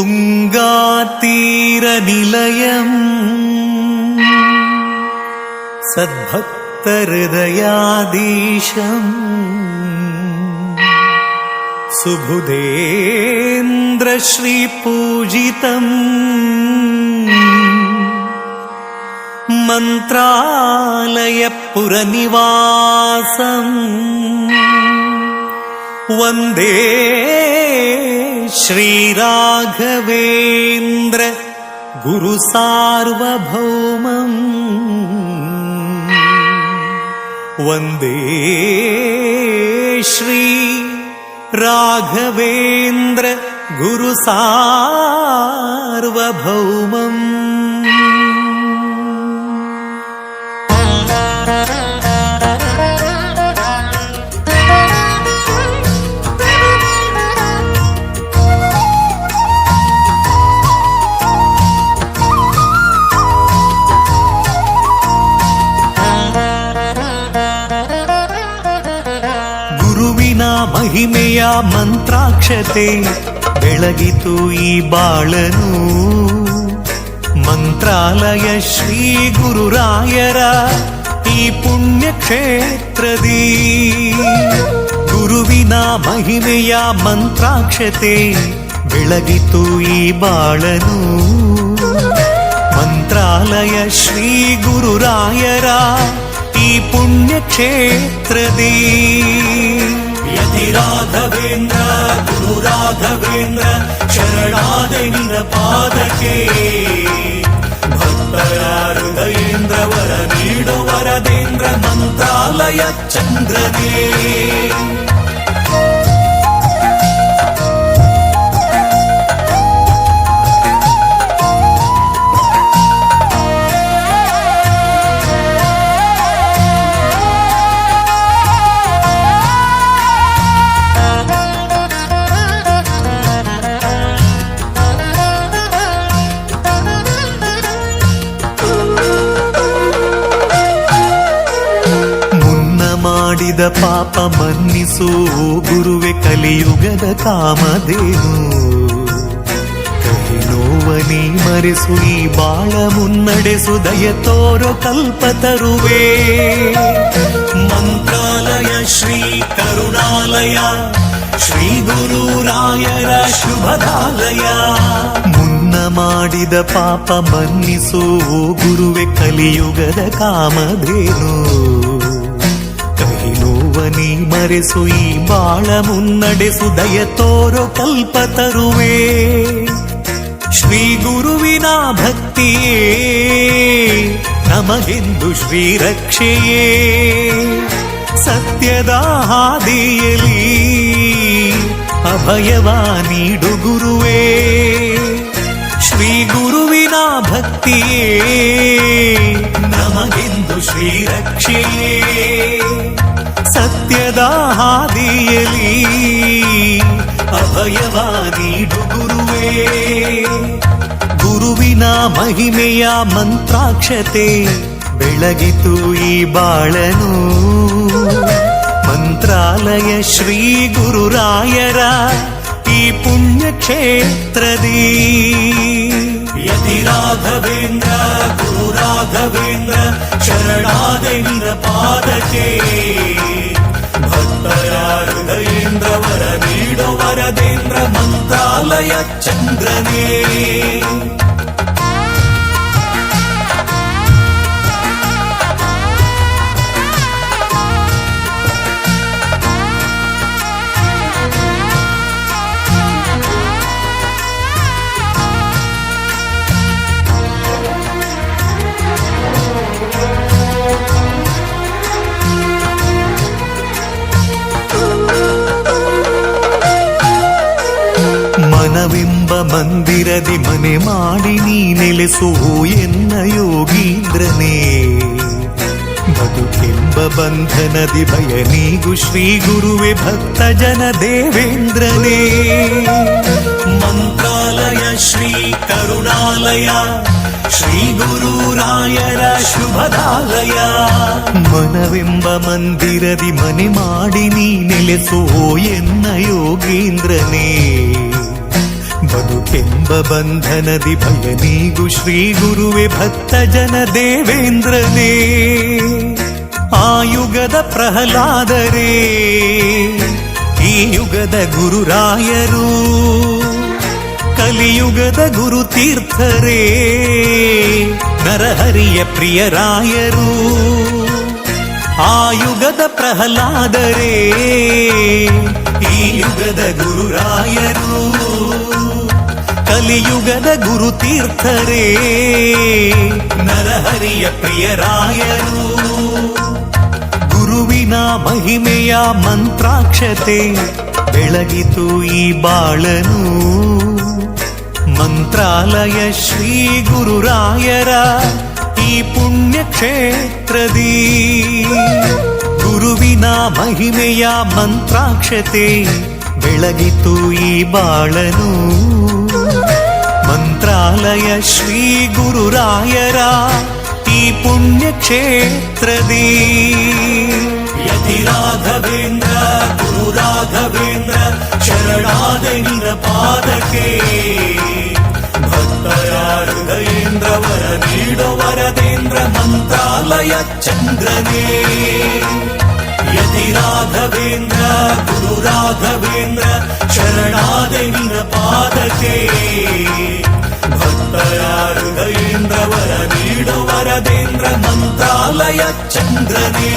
ತುಂಗಾತೀರನಿಲಯಂ ಸದ್ಭಕ್ತಹೃದಯಾಧೀಶಂ ಸುಬುಧೇಂದ್ರ ಶ್ರೀಪೂಜಿತಂ ಮಂತ್ರಾಲಯ ಪುರನಿವಾಸಂ ವಂದೇ ಶ್ರೀರಾಘವೇಂದ್ರ ಗುರು ಸಾರ್ವಭೌಮಂ ವಂದೇ ಶ್ರೀ ರಾಘವೇಂದ್ರ ಗುರು ಸಾರ್ವಭೌಮಂ. ಮಹಿಮೆಯ ಮಂತ್ರಾಕ್ಷತೆ ಬೆಳಗಿತು ಈ ಬಾಳನು. ಮಂತ್ರಾಲಯ ಶ್ರೀ ಗುರುರಾಯರ ಈ ಪುಣ್ಯ ಕ್ಷೇತ್ರದಿ ಗುರುವಿನ ಮಹಿಮೆಯ ಮಂತ್ರಾಕ್ಷತೆ ಬೆಳಗಿತು ಈ ಬಾಳನು. ಮಂತ್ರಾಲಯ ಶ್ರೀ ಗುರುರಾಯರ ಈ ಪುಣ್ಯ ಕ್ಷೇತ್ರದಿ ಯತಿ ರಾಘವೇಂದ್ರ ಗುರು ರಾಘವೇಂದ್ರ ಶರಣಾದೆ ನಿನ್ನ ಪಾದಕ್ಕೆ. ಭಕ್ತರ ಹೃದಯೇಂದ್ರ ವರ ನೀಡೋ ವರದೇಂದ್ರ ಮಂತ್ರಾಲಯ ಚಂದ್ರನೇ. ಮಾಡಿದ ಪಾಪ ಮನ್ನಿಸು ಗುರುವೆ ಕಲಿಯುಗದ ಕಾಮಧೇನು. ಕಹಿ ನೋವನಿ ಮರೆಸು ಈ ಬಾಳ ಮುನ್ನಡೆಸು ದಯ ತೋರೋ ಕಲ್ಪತರುವೆ. ಮಂತ್ರಾಲಯ ಶ್ರೀ ಕರುಣಾಲಯ ಶ್ರೀ ಗುರುರಾಯರ ಶುಭದಾಲಯ. ಮುನ್ನ ಮಾಡಿದ ಪಾಪ ಮನ್ನಿಸು ಗುರುವೆ ಕಲಿಯುಗದ ಕಾಮಧೇನು. ನೋವನಿ ಮರೆಸು ಈ ಬಾಳ ಮುನ್ನಡೆಸು ದಯ ತೋರೋ ಕಲ್ಪತರುವೆ. ಶ್ರೀ ಗುರುವಿನ ಭಕ್ತಿಯೇ ನಮಗೆಂದು ಶ್ರೀರಕ್ಷೆಯೇ. ಸತ್ಯದ ಹಾದಿಯಲಿ ಅಭಯವ ನೀಡು ಗುರುವೇ. ಶ್ರೀ ಗುರುವಿನ ಭಕ್ತಿಯೇ ನಮಗೆಂದು ಶ್ರೀರಕ್ಷೆಯೇ. ಸತ್ಯದ ಹಾದಿಯಲಿ ಅಭಯವ ನೀಡು ಗುರುವೇ. ಗುರುವಿನ ಮಹಿಮೆಯ ಮಂತ್ರಾಕ್ಷತೆ ಬೆಳಗಿತು ಈ ಬಾಳನು. ಮಂತ್ರಾಲಯ ಶ್ರೀ ಗುರುರಾಯರ ಈ ಪುಣ್ಯ ಕ್ಷೇತ್ರದಿ ಯತಿ ರಾಘವೇಂದ್ರ ಗುರು ರಾಘವೇಂದ್ರ ಶರಣಾದೆ ನಿನ್ನ ಪಾದಕ್ಕೆ. ಭಕ್ತರ ಹೃದಯೇಂದ್ರ ವರ ನೀಡೋ ವರದೇಂದ್ರ ಮಂತ್ರಾಲಯ ಚಂದ್ರನೇ. ಮನವೆಂಬ ಮಂದಿರದಿ ಮನೆ ಮಾಡಿ ನೀ ನೆಲೆಸು ಎನ್ನ ಯೋಗೀಂದ್ರನೇ. ಬದುಕೆಂಬ ಬಂಧನದಿ ಭಯ ನೀಗು ಶ್ರೀ ಗುರುವೆ ಭಕ್ತ ಜನ ದೇವೇಂದ್ರನೇ. ಮಂತ್ರಾಲಯ ಶ್ರೀ ಕರುಣಾಲಯ ಶ್ರೀ ಗುರುರಾಯರ ಶುಭದಾಲಯ. ಮನವೆಂಬ ಮಂದಿರದಿ ಮನೆ ಮಾಡಿ ನೀ ನೆಲೆಸೋ ಎನ್ನ ಯೋಗೀಂದ್ರನೇ. ಬದುಕೆಂಬ ಬಂಧನದಿ ಭಯ ನೀಗು ಶ್ರೀ ಗುರುವೆ ಭಕ್ತ ಜನ ದೇವೇಂದ್ರನೇ ಆ ಯುಗದ ಪ್ರಹ್ಲಾದರೇ ಈ ಯುಗದ ಗುರುರಾಯರು ಕಲಿಯುಗದ ಗುರು ತೀರ್ಥರೇ ನರಹರಿಯ ಪ್ರಿಯರಾಯರು ಆ ಯುಗದ ಪ್ರಹ್ಲಾದರೇ ಈ ಯುಗದ ಗುರುರಾಯರು ಕಲಿಯುಗದ ಗುರು ತೀರ್ಥರೇ ನರಹರಿಯ ಪ್ರಿಯರಾಯರು ಗುರುವಿನ ಮಹಿಮೆಯ ಮಂತ್ರಾಕ್ಷತೆ ಬೆಳಗಿತು ಈ ಬಾಳನು ಮಂತ್ರಾಲಯ ಶ್ರೀ ಗುರುರಾಯರ ಈ ಪುಣ್ಯ ಕ್ಷೇತ್ರದಿ ಗುರುವಿನ ಮಹಿಮೆಯ ಮಂತ್ರಾಕ್ಷತೆ ಬೆಳಗಿತು ಈ ಬಾಳನು ಮಂತ್ರಾಲಯ ಶ್ರೀ ಗುರುರಾಯರ ಈ ಪುಣ್ಯ ಕ್ಷೇತ್ರದಿ ಯತಿ ರಾಘವೇಂದ್ರ ಗುರು ರಾಘವೇಂದ್ರ ಶರಣಾದ ನಿನ ಪಾದಕ್ಕೆ ಭಕ್ತರ ಹೃದಯೇಂದ್ರ ವರ ನೀಡೋ ವರದೇಂದ್ರ ಮಂತ್ರಾಲಯ ಚಂದ್ರನೇ ಯತಿ ರಾಘವೇಂದ್ರ ಗುರು ರಾಘವೇಂದ್ರ ಶರಣಾದ ನಿನ ಪಾದಕ್ಕೆ ಭಕ್ತರ ಹೃದಯೇಂದ್ರ ವರ ನೀಡೋ ವರದೇಂದ್ರ ಮಂತ್ರಾಲಯ ಚಂದ್ರನೇ